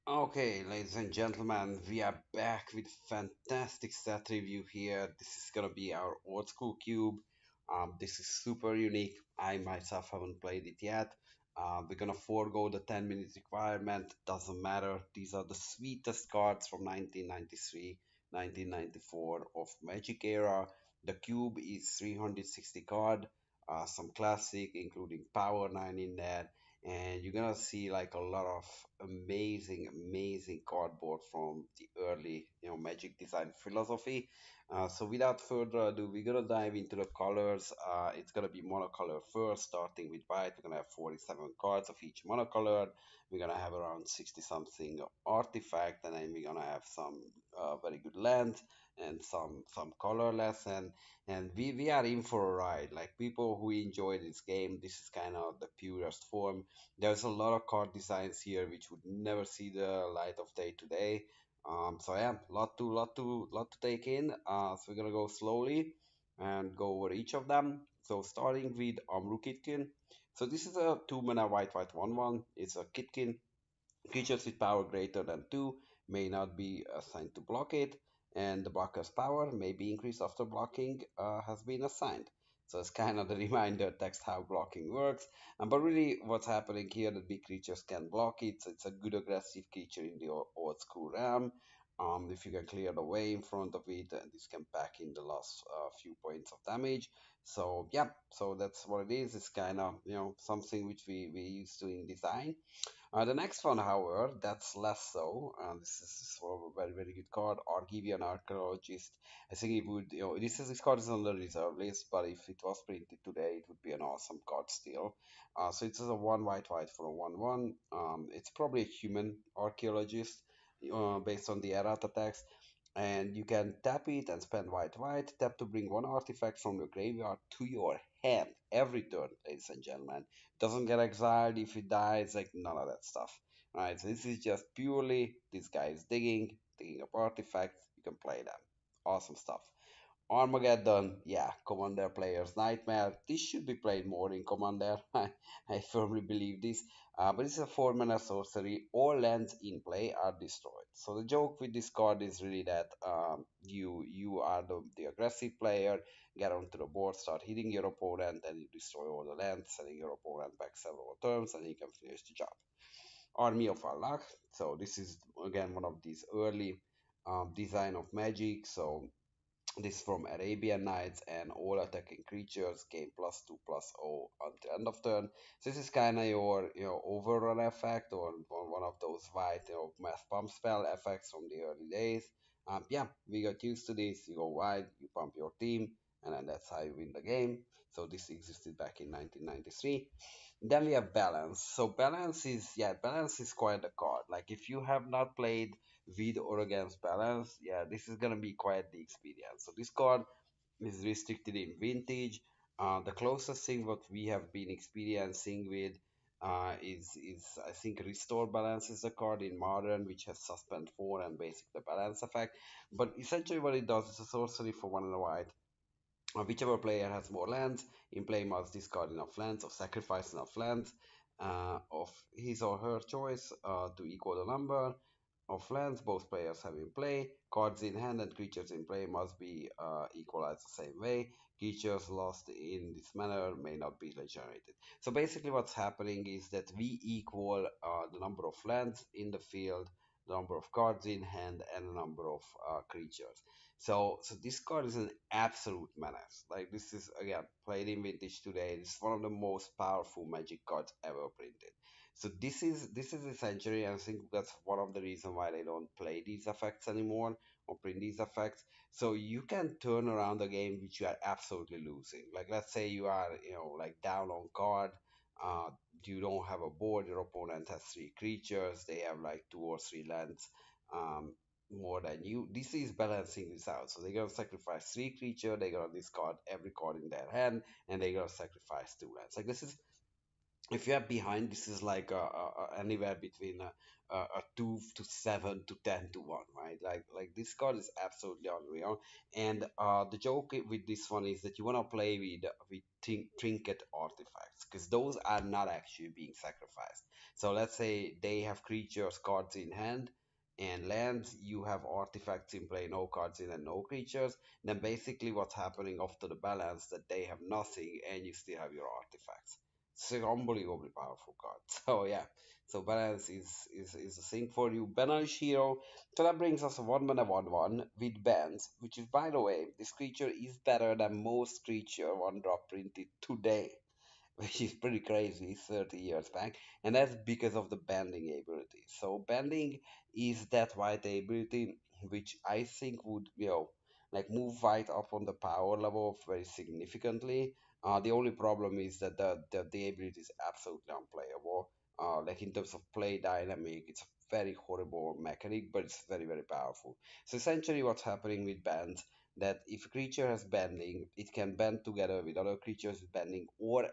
Okay, ladies and gentlemen, we are back with fantastic set review here. This is gonna be our old school cube. This is super unique. I myself haven't played it yet. We're gonna forego the 10 minute requirement. Doesn't matter. These are the sweetest cards from 1993, 1994 of Magic era. The cube is 360 card. Some classic, including Power 9 in there, and you're gonna see like a lot of amazing cardboard from the early magic design philosophy. So without further ado, we're gonna dive into the colors. It's gonna be monocolor first, starting with white. We're gonna have 47 cards of each monocolor. We're gonna have around 60 something artifact, and then we're gonna have some very good lands and some colorless, and we are in for a ride. Like people who enjoy this game, this is kind of the purest form. There's a lot of card designs here which would never see the light of day today. So yeah, lot to take in. So we're gonna go slowly and go over each of them. So starting with Kitkin. So this is a 2 mana white 1/1. It's a Kitkin. Creatures with power greater than 2 may not be assigned to block it, and the blocker's power may be increased after blocking has been assigned. So it's kind of the reminder text how blocking works. But really, what's happening here that big creatures can block it. So it's a good aggressive creature in the old school realm. If you can clear the way in front of it, and this can pack in the last few points of damage. So yeah, so that's what it is. It's kind of something which we used to in design. The next one, however, that's less so. This is sort of a very good card. Argivian Archaeologist. I think it would, this card is on the reserve list, but if it was printed today, it would be an awesome card still. So it's a one white for a 1/1. It's probably a human archaeologist based on the errata text, and you can tap it and spend white, tap to bring one artifact from your graveyard to your hand every turn, ladies and gentlemen. Doesn't get exiled if it dies, like none of that stuff. Right, so this is just purely this guy is digging up artifacts, you can play them. Awesome stuff. Armageddon, yeah, Commander player's nightmare. This should be played more in Commander. I firmly believe this. But it's a 4 mana sorcery. All lands in play are destroyed. So the joke with this card is really that you are the aggressive player, get onto the board, start hitting your opponent, and you destroy all the lands, sending your opponent back several turns, and you can finish the job. Army of Allah. So this is again one of these early design of Magic. So this from Arabian Nights, and all attacking creatures gain +2/+0 until end of turn. So this is kind of your overrun effect, or one of those white mass pump spell effects from the early days. Yeah, we got used to this. You go wide, you pump your team, and then that's how you win the game. So this existed back in 1993. Then we have balance. So balance is quite a card. Like if you have not played with or against balance, yeah, this is gonna be quite the experience. So this card is restricted in vintage. The closest thing what we have been experiencing with is I think restore balance is a card in modern which has suspend 4 and basic the balance effect. But essentially what it does is a sorcery for 1 and a white. Whichever player has more lands in play must discard enough lands or sacrifice enough lands of his or her choice to equal the number of lands both players have in play. Cards in hand and creatures in play must be equalized the same way. Creatures lost in this manner may not be regenerated. So basically, what's happening is that we equal the number of lands in the field, the number of cards in hand, and the number of creatures. So this card is an absolute menace. Like this is again played in vintage today. It's one of the most powerful Magic cards ever printed. So this is essentially, I think that's one of the reasons why they don't play these effects anymore or print these effects. So you can turn around a game which you are absolutely losing. Like let's say you are like down on card. Uh, you don't have a board. Your opponent has 3 creatures. They have like 2 or 3 lands. Um, more than you. This is balancing this out. So they're gonna sacrifice 3 creatures. They're gonna discard every card in their hand, and they're gonna sacrifice 2 lands. Like this is, if you're behind, this is like anywhere between a 2 to 7 to 10 to 1, right? Like this card is absolutely unreal. And the joke with this one is that you want to play with trinket artifacts because those are not actually being sacrificed. So let's say they have creatures, cards in hand, and lands, you have artifacts in play, no cards in and no creatures. Then basically what's happening after the balance that they have nothing and you still have your artifacts. It's an unbelievably powerful card. So yeah, so balance is a thing for you. Banish hero. So that brings us a 1 mana 1/1 with bans, which is, by the way, this creature is better than most creature one drop printed today, which is pretty crazy 30 years back, and that's because of the bending ability. So bending is that white ability which I think would, like move white up on the power level very significantly. The only problem is that the ability is absolutely unplayable. Like in terms of play dynamic, it's a very horrible mechanic, but it's very, very powerful. So essentially what's happening with bends, that if a creature has bending, it can bend together with other creatures with bending, or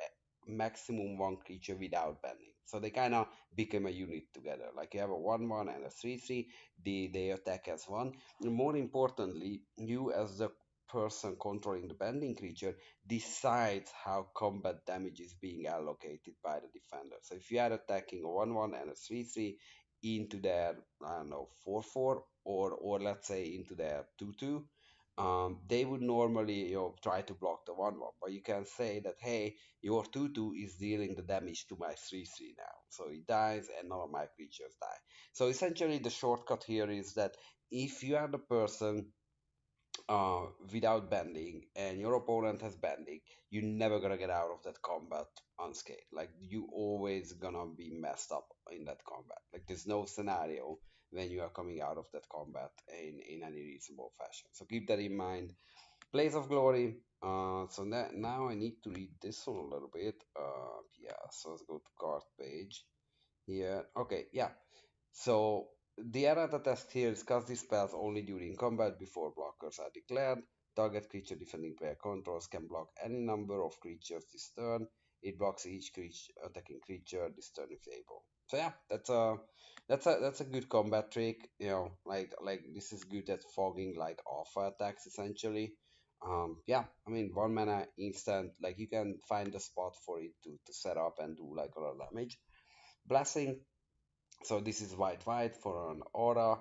maximum one creature without bending. So they kind of become a unit together. Like you have a 1/1 and a 3/3, they attack as one. And more importantly, you as the person controlling the bending creature decides how combat damage is being allocated by the defender. So if you are attacking a 1/1 and a 3/3 into their, I don't know, 4/4, or let's say into their 2/2, they would normally, try to block the 1/1, but you can say that, hey, your 2/2 is dealing the damage to my 3/3 now. So it dies and none of my creatures die. So essentially the shortcut here is that if you are the person without bending and your opponent has bending, you're never gonna get out of that combat unscathed. Like you always gonna be messed up in that combat. Like there's no scenario when you are coming out of that combat in any reasonable fashion. So keep that in mind. Place of Glory. So that now I need to read this one a little bit. Yeah, so let's go to card page here. Okay, yeah. So the errata test here is cast these spells only during combat before blockers are declared. Target creature defending player controls can block any number of creatures this turn. It blocks each creature attacking creature this turn if able. So yeah, that's a good combat trick. Like this is good at fogging like alpha attacks essentially. Yeah, I mean 1 mana instant. Like you can find the spot for it to set up and do like a lot of damage. Blessing, so this is white white for an aura.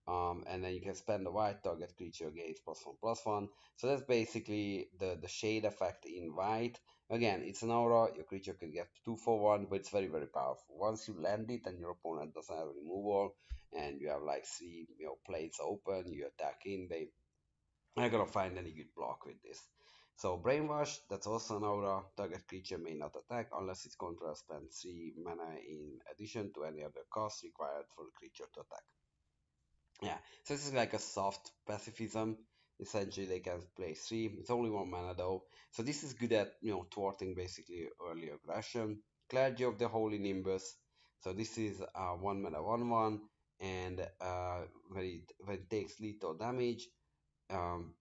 And then you can spend the white, target creature gains +1/+1. So that's basically the shade effect in white. Again, it's an aura, your creature can get 2/1, but it's very, very powerful. Once you land it and your opponent doesn't have removal, and you have like three plates open, you attack in, they are gonna find any good block with this. So Brainwash, that's also an aura. Target creature may not attack unless its controller spends 3 mana in addition to any other cost required for the creature to attack. Yeah, so this is like a soft pacifism. Essentially, they can play 3. It's only 1 mana though. So this is good at, thwarting basically early aggression. Clergy of the Holy Nimbus. So this is 1 mana 1/1, and when it takes lethal damage, um,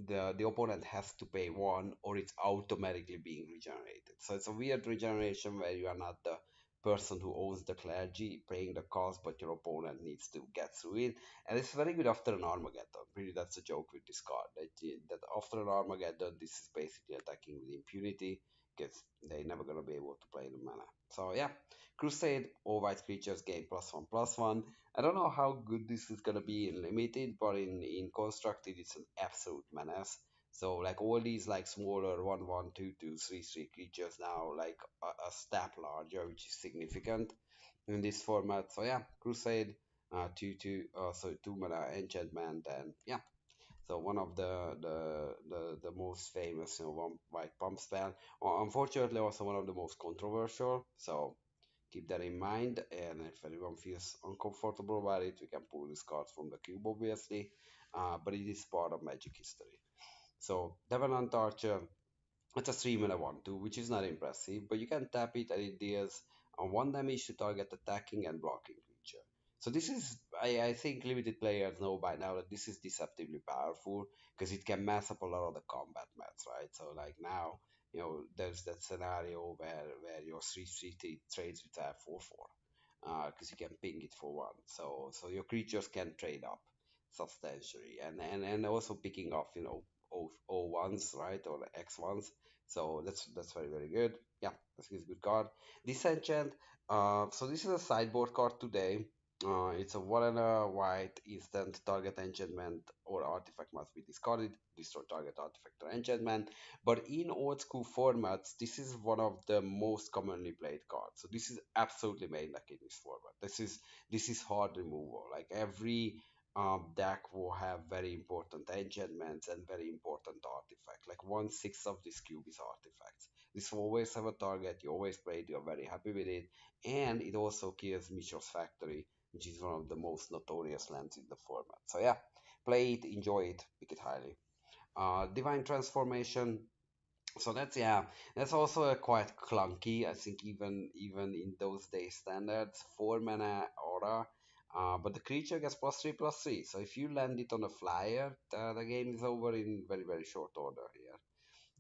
the opponent has to pay one, or it's automatically being regenerated. So it's a weird regeneration where you are not the person who owns the clergy paying the cost, but your opponent needs to get through it. And it's very good after an Armageddon. Really, that's the joke with this card. That after an Armageddon, this is basically attacking with impunity because they're never gonna be able to play the mana. So yeah, Crusade, all white creatures gain +1/+1. I don't know how good this is gonna be in limited, but in constructed, it's an absolute menace. So like all these like smaller 1/1, 2/2, 3/3 creatures now like a step larger, which is significant in this format. So yeah, Crusade, 2/2, so 2 mana enchantment, and yeah. So one of the most famous, one white pump spell. Unfortunately, also one of the most controversial. So keep that in mind, and if anyone feels uncomfortable about it, we can pull these cards from the cube, obviously. But it is part of Magic history. So Devenant Archer, it's a 3 mana 1/2, which is not impressive, but you can tap it and it deals 1 damage to target attacking and blocking creature. So this is, I think limited players know by now that this is deceptively powerful because it can mess up a lot of the combat maths, right? So like now, there's that scenario where your 3/3 trades with a 4/4 because you can ping it for one. So your creatures can trade up substantially, and also picking off, O ones, right, or the X ones. So that's very very good. Yeah, that's a good card. This enchant. So this is a sideboard card today. It's a one and a white instant target enchantment or artifact must be discarded, destroy target artifact or enchantment. But in old school formats, this is one of the most commonly played cards. So this is absolutely made like in this format. This is hard removal. Like every deck will have very important enchantments and very important artifacts. Like 1/6 of this cube is artifacts. This will always have a target. You always play it. You're very happy with it, and it also kills Mitchell's Factory, which is one of the most notorious lands in the format. So yeah, play it, enjoy it, pick it highly. Divine Transformation. So that's yeah, that's also a quite clunky. I think even in those days standards, 4 mana aura. But the creature gets +3/+3. So if you land it on a flyer, the game is over in very very short order here.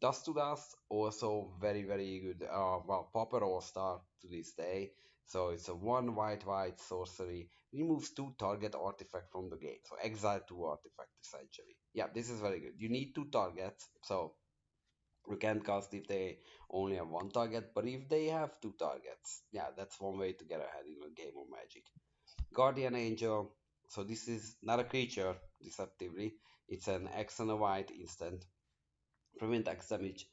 Dust to Dust, also very, very good. Well, Popper All Star to this day. So it's a one white white sorcery. Removes 2 target artifact from the game. So exile 2 artifact essentially. Yeah, this is very good. You need 2 targets. So you can cast if they only have 1 target, but if they have 2 targets, yeah, that's one way to get ahead in a game of Magic. Guardian Angel. So this is not a creature, deceptively. It's an X and a white instant prevent X damage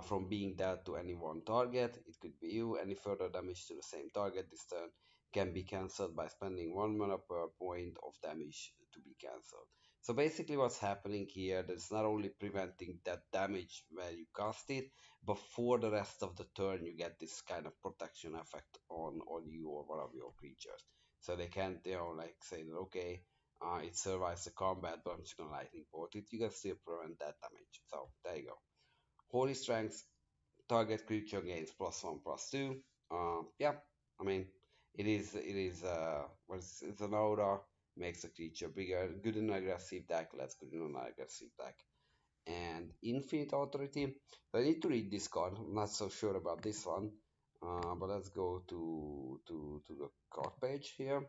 from being dealt to any one target. It could be you. Any further damage to the same target this turn can be cancelled by spending 1 mana per point of damage to be cancelled. So basically what's happening here is not only preventing that damage where you cast it, but for the rest of the turn you get this kind of protection effect on you or one of your creatures. So they can't, like say that, okay, it survives the combat, but I'm just gonna lightning bolt it. You can still prevent that damage. So there you go. Holy Strength, target creature gains +1/+2. Yeah, I mean it's an aura, makes the creature bigger, good in aggressive deck, less good in non-aggressive deck. And Infinite Authority. I need to read this card. I'm not so sure about this one. But let's go to the card page here.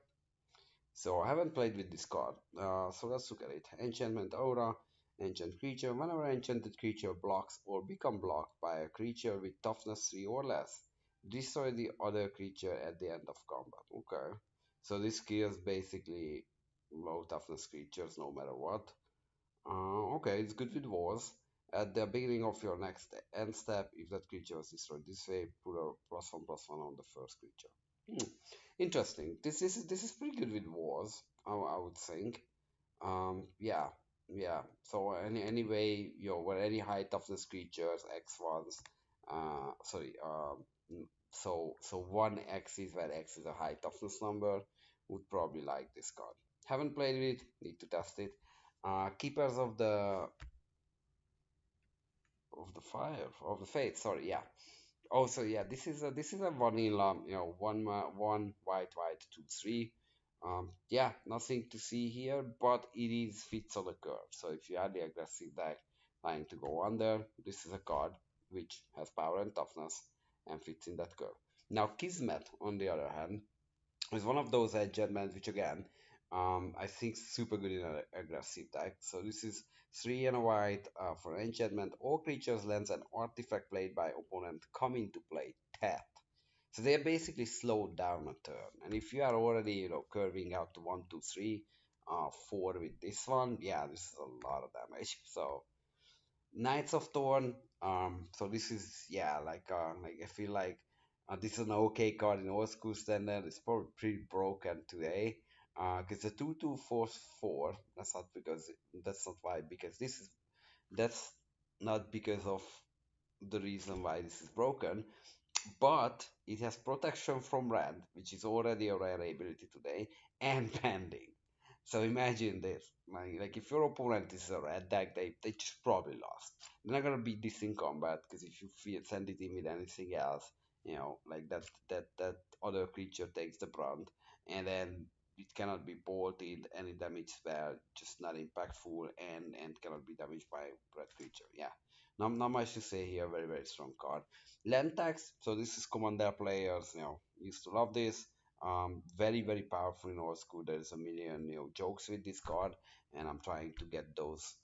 So I haven't played with this card. So let's look at it. Enchantment Aura. Enchant creature. Whenever enchanted creature blocks or become blocked by a creature with toughness 3 or less, destroy the other creature at the end of combat. Okay. So this kills basically low toughness creatures no matter what. Okay, it's good with wars. At the beginning of your next end step, if that creature was destroyed this way, put a +1/+1 on the first creature. Hmm. Interesting. This is pretty good with wars, I would think. Yeah, yeah. So anyway, where any high toughness creatures, X ones, sorry, so 1 X is where X is a high toughness number, would probably like this card. Haven't played with it, need to test it. Keepers of the fire of the faith. Sorry, yeah. Also, yeah, this is a vanilla, one white white 2/3. Yeah, nothing to see here, but it is fits on the curve. So if you are the aggressive deck trying to go under, this is a card which has power and toughness and fits in that curve. Now Kismet, on the other hand, is one of those enchantments which again, I think super good in an aggressive deck. So this is 3 and a white for enchantment. All creatures, lands, and artifact played by opponent come into play tapped. So they are basically slowed down a turn. And if you are already, curving out to 1, 2, 3, 4 with this one, yeah, this is a lot of damage. So Knights of Thorn. So this is yeah, like I feel like this is an okay card in old school standard. It's probably pretty broken today. Because the 2/2 4/4. That's not why. Because that's not because of the reason why this is broken, but it has protection from red, which is already a rare ability today, and pending. So imagine this. Like if your opponent is a red deck, they just probably lost. They're not gonna beat this in combat because if you send it in with anything else, like that other creature takes the brunt, and then it cannot be bolted. Any damage spell just not impactful, and cannot be damaged by red creature. Yeah, not much to say here. Very very strong card. Lentax. So this is Commander players. Used to love this. Very very powerful in old school. There's a million jokes with this card, and I'm trying to get those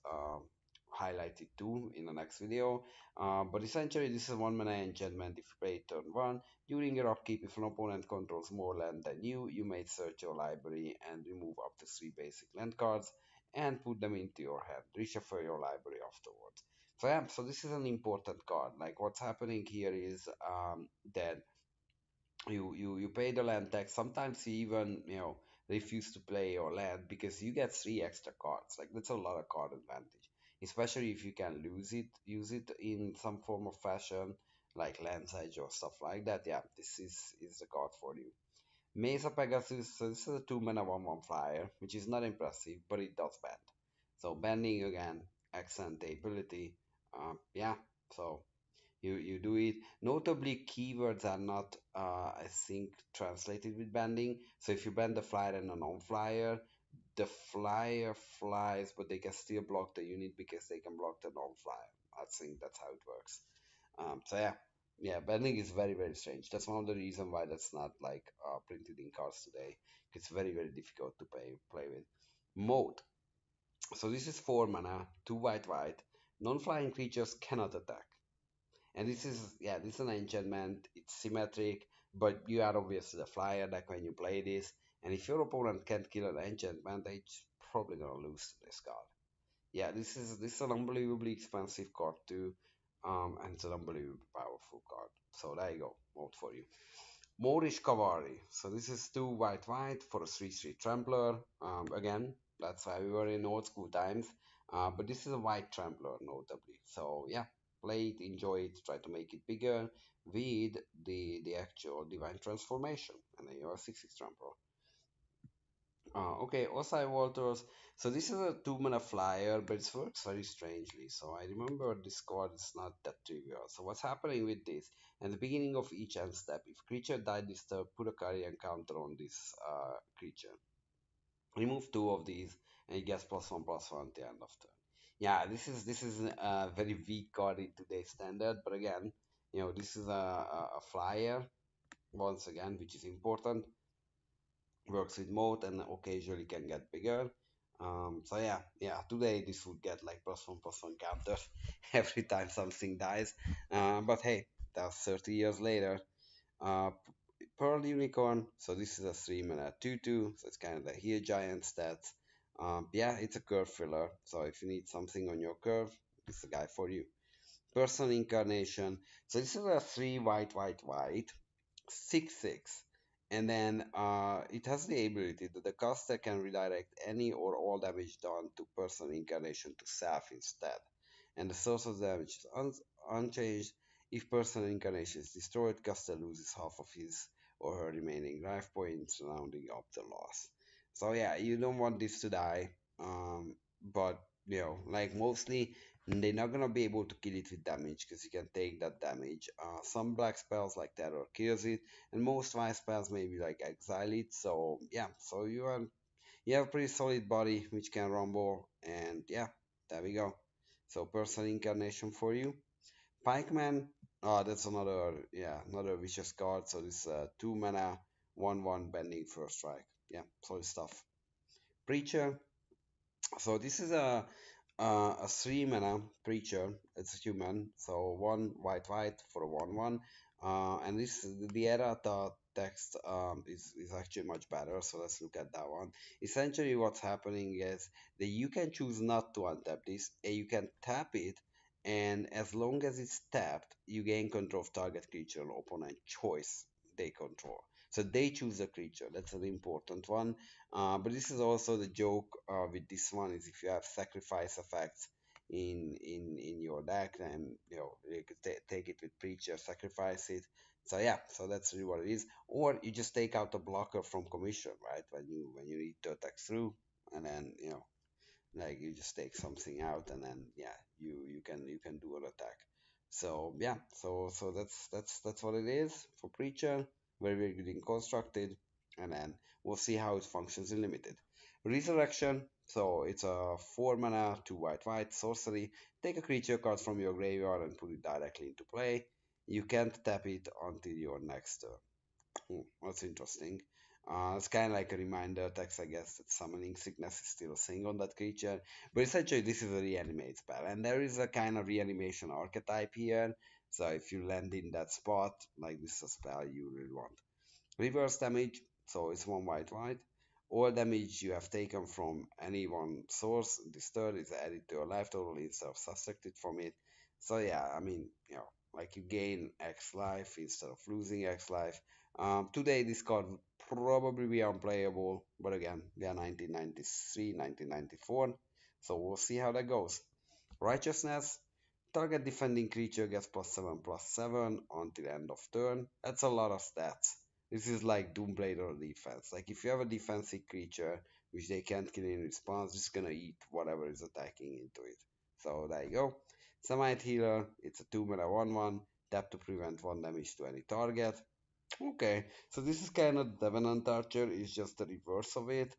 highlight it too in the next video. But essentially, this is one mana enchantment. If you play it turn one, during your upkeep, if an opponent controls more land than you may search your library and remove up to three basic land cards and put them into your hand. Reshuffle your library afterwards. So yeah, so this is an important card. Like what's happening here is that you pay the land tax. Sometimes you even refuse to play your land because you get three extra cards. Like that's a lot of card advantage, especially if you can use it in some form of fashion, like Land's Edge or stuff like that. Yeah, this is the card for you. Mesa Pegasus. So this is a 2 mana 1/1 flyer, which is not impressive, but it does bend. So bending again, accent ability. Yeah, so you do it. Notably, keywords are not, I think, translated with bending. So if you bend the flyer and a non-flyer, the flyer flies, but they can still block the unit because they can block the non-flyer. I think that's how it works. So yeah, yeah, bending is very strange. That's one of the reasons why that's not like printed in cards today. It's very difficult to play with. Mode. So this is 4 mana, 2 white. Non-flying creatures cannot attack. And this is an enchantment. It's symmetric, but you are obviously the flyer deck when you play this. And if your opponent can't kill an enchantment, they're probably gonna lose to this card. Yeah, this is an unbelievably expensive card too, and it's an unbelievably powerful card. So there you go, vote for you. Moorish Cavalry. So this is 2 white for a 3/3 Trampler. Again, that's why we were in old school times. But this is a white Trampler, notably. So yeah, play it, enjoy it, try to make it bigger with the actual Divine Transformation, and then you have a 6/6 Trampler. Okay, Osai Walters. So this is a 2 mana flyer, but it works very strangely. So I remember this card is not that trivial. So what's happening with this? At the beginning of each end step, if creature died disturbed, put a carrion counter on this creature. Remove two of these, and it gets +1/+1 at the end of turn. Yeah, this is a very weak card in today's standard, but again, this is a flyer once again, which is important. Works with mode and occasionally can get bigger. So yeah, today this would get like +1/+1 counter every time something dies. But hey, that's 30 years later. Uh, Pearl Unicorn. So this is a 3 mana 2/2. So it's kind of the here giant stats. Yeah, it's a curve filler. So if you need something on your curve, this is the guy for you. Person Incarnation. So this is a 3 white 6/6, and then it has the ability that the caster can redirect any or all damage done to person incarnation to self instead, and the source of damage is unchanged. If person incarnation is destroyed, caster loses half of his or her remaining life points, rounding up the loss. So yeah, you don't want this to die, but like mostly they're not gonna be able to kill it with damage because you can take that damage. Some black spells like Terror kills it, and most white spells maybe like Exile it. So yeah, so you have a pretty solid body which can rumble, and yeah, there we go. So Person Incarnation for you. Pikeman, that's another vicious card. So this 2 mana 1/1 bending first strike. Yeah, solid stuff. Preacher, so this is a 3 mana preacher. It's a human. So 1 white for a 1/1. And this the errata text is actually much better. So let's look at that one. Essentially, what's happening is that you can choose not to untap this, and you can tap it. And as long as it's tapped, you gain control of target creature or opponent choice they control. So they choose a creature. That's an important one. But this is also the joke with this one is if you have sacrifice effects in your deck, then you could take it with preacher, sacrifice it. So yeah, so that's really what it is. Or you just take out a blocker from commission, right? When you need to attack through, and then like you just take something out, and then yeah, you can do an attack. So yeah, so that's what it is for preacher. Very good in constructed, and then we'll see how it functions in limited. Resurrection. So it's a 4 mana 2 white sorcery. Take a creature card from your graveyard and put it directly into play. You can't tap it until your next turn. That's interesting. It's kind of like a reminder text, I guess, that summoning sickness is still a thing on that creature. But essentially, this is a reanimate spell, and there is a kind of reanimation archetype here. So if you land in that spot, like this is a spell you really want. Reverse damage, so it's one white white. All damage you have taken from any one source, this turn is added to your life total instead of subtracted from it. So yeah, I mean, like you gain X life instead of losing X life. Today this card would probably be unplayable, but again, we are 1993, 1994, so we'll see how that goes. Righteousness, target defending creature gets +7/+7 until end of turn. That's a lot of stats. This is like Doomblader defense. Like if you have a defensive creature which they can't kill in response, it's gonna eat whatever is attacking into it. So there you go. Samite Healer, it's a 2 mana 1/1. Tap to prevent 1 damage to any target. Okay, so this is kind of Devenant Archer, it's just the reverse of it.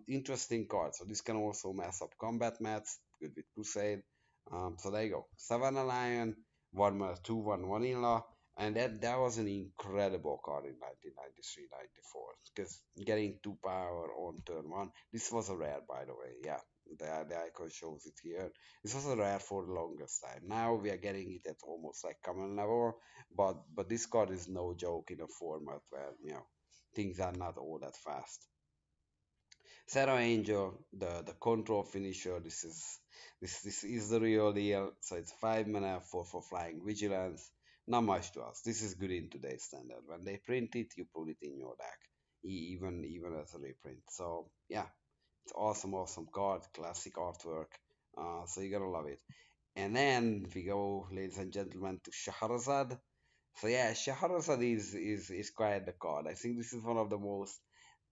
Interesting card. So this can also mess up combat mats, good with Crusade. So there you go. Savannah Lion, 1 mana 2/1 vanilla, and that was an incredible card in 1993, 94. Because getting 2 power on turn 1, this was a rare by the way, yeah. The icon shows it here. This was a rare for the longest time. Now we are getting it at almost like common level, but this card is no joke in a format where things are not all that fast. Sarah Angel, the control finisher. This is the real deal. So it's 5 mana for flying vigilance. Not much to us. This is good in today's standard. When they print it, you put it in your deck, even as a reprint. So yeah, it's awesome card, classic artwork. So you're gonna love it. And then we go, ladies and gentlemen, to Shahrazad. So yeah, Shahrazad is quite the card. I think this is one of the most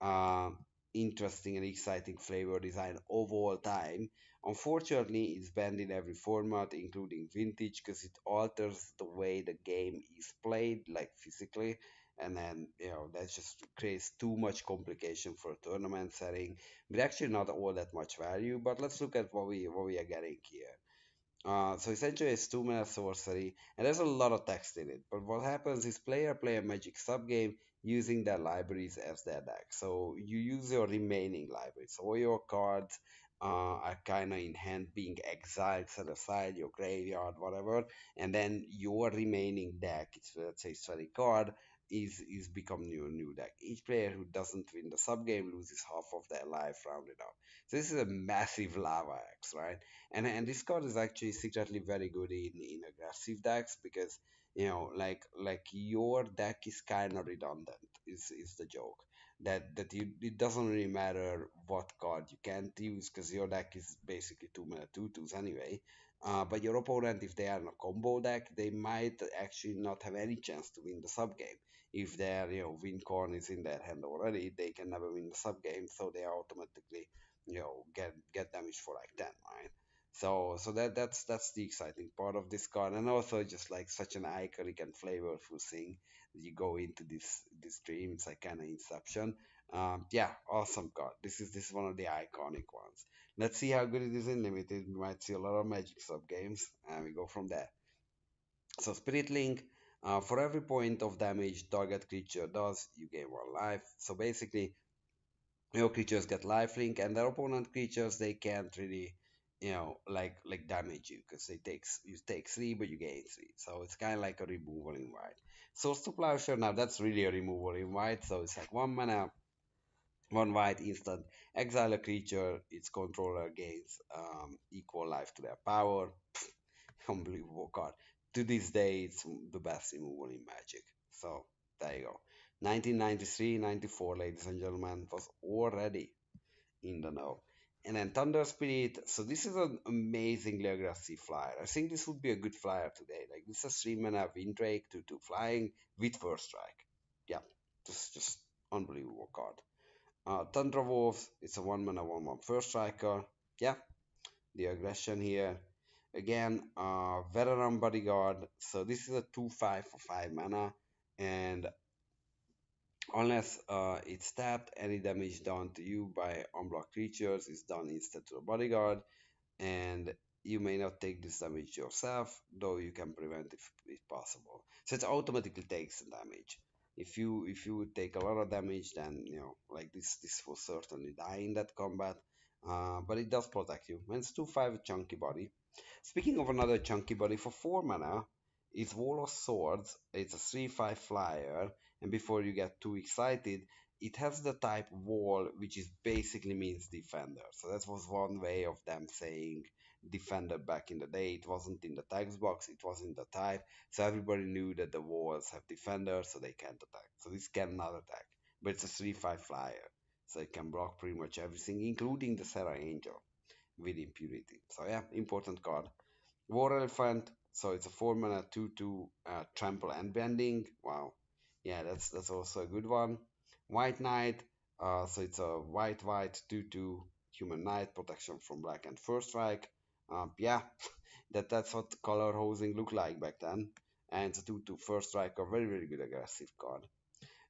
um, interesting and exciting flavor design of all time. Unfortunately, it's banned in every format, including Vintage, because it alters the way the game is played, like physically. And then that just creates too much complication for a tournament setting, but actually not all that much value. But let's look at what we are getting here. So essentially, it's 2 mana sorcery, and there's a lot of text in it. But what happens is player play a magic subgame using their libraries as their deck. So you use your remaining libraries. So all your cards are kind of in hand, being exiled, set aside, your graveyard, whatever, and then your remaining deck, it's, let's say 20 card, is become your new deck. Each player who doesn't win the subgame loses half of their life, rounded up. So this is a massive lava axe, right? And this card is actually secretly very good in aggressive decks because like your deck is kind of redundant is the joke that it doesn't really matter what card you can't use because your deck is basically 2 mana 2/2s anyway. But your opponent, if they are in a combo deck, they might actually not have any chance to win the sub game. If their win corn is in their hand already, they can never win the sub game, so they automatically get damage for like 10, right? So that's the exciting part of this card, and also just like such an iconic and flavorful thing. You go into this dream, it's like kind of Inception. Yeah, awesome card. This is one of the iconic ones. Let's see how good it is in limited. We might see a lot of Magic sub games, and we go from there. So Spirit Link. For every point of damage target creature does, you gain 1 life. So basically, your creatures get lifelink, and their opponent creatures they can't really like damage you because you take 3 but you gain 3, so it's kind of like a removal in white. Source to Plowshare, now that's really a removal in white, so it's like 1 mana 1 white instant, exile a creature, its controller gains equal life to their power. Unbelievable card. To this day, it's the best removal in Magic. So there you go. 1993, 94, ladies and gentlemen, was already in the know. And then Thunder Spirit. So this is an amazingly aggressive flyer. I think this would be a good flyer today. Like this is 3 mana Windrake to flying with first strike. Yeah, just unbelievable card. Tundra Wolves. It's a 1 mana 1/1 first striker. Yeah, the aggression here. Again, Veteran Bodyguard. So this is a 2/5 for 5 mana, and unless it's tapped, any damage done to you by unblocked creatures is done instead to the bodyguard, and you may not take this damage yourself, though you can prevent it if possible. So it automatically takes the damage. If you would take a lot of damage, then like this will certainly die in that combat. But it does protect you. And it's 2/5 chunky body. Speaking of another chunky body, for 4 mana, it's Wall of Swords. It's a 3/5 flyer, and before you get too excited, it has the type Wall, which is basically means defender. So that was one way of them saying defender back in the day. It wasn't in the text box, it was in the type. So everybody knew that the walls have defender, so they can't attack. So this cannot attack, but it's a 3/5 flyer, so it can block pretty much everything, including the Sarah Angel with impunity. So yeah, important card. War Elephant, so it's a 4 mana 2/2 trample and bending. Wow, yeah, that's also a good one. White Knight, so it's a white 2/2 human knight, protection from black and first strike. Yeah, that's what color hosing looked like back then. And it's a 2/2 first strike, a very good aggressive card.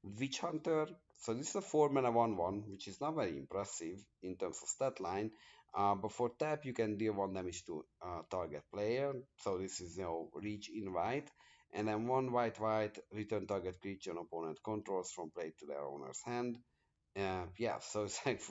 Witch Hunter. So this is a 4 mana 1/1, which is not very impressive in terms of stat line. But for tap, you can deal 1 damage to target player. So this is reach invite. And then one white, return target creature an opponent controls from play to their owner's hand. Yeah, so it's like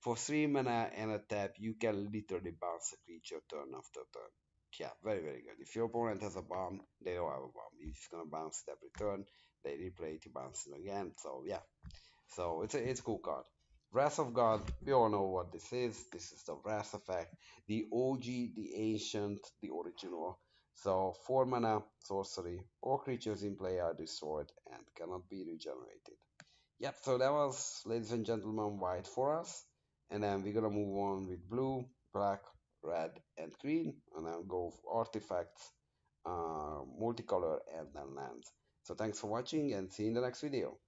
for 3 mana and a tap, you can literally bounce a creature turn after turn. Yeah, very good. If your opponent has a bomb, they don't have a bomb. You're just gonna bounce it every turn. They replay it, you bounce it again. So yeah, so it's a cool card. Wrath of God, we all know what this is. This is the Wrath effect, the OG, the ancient, the original. So 4 mana sorcery. All creatures in play are destroyed and cannot be regenerated. Yep, so that was, ladies and gentlemen, white for us. And then we're gonna move on with blue, black, red, and green, and then go for artifacts, multicolor, and then lands. So thanks for watching, and see you in the next video.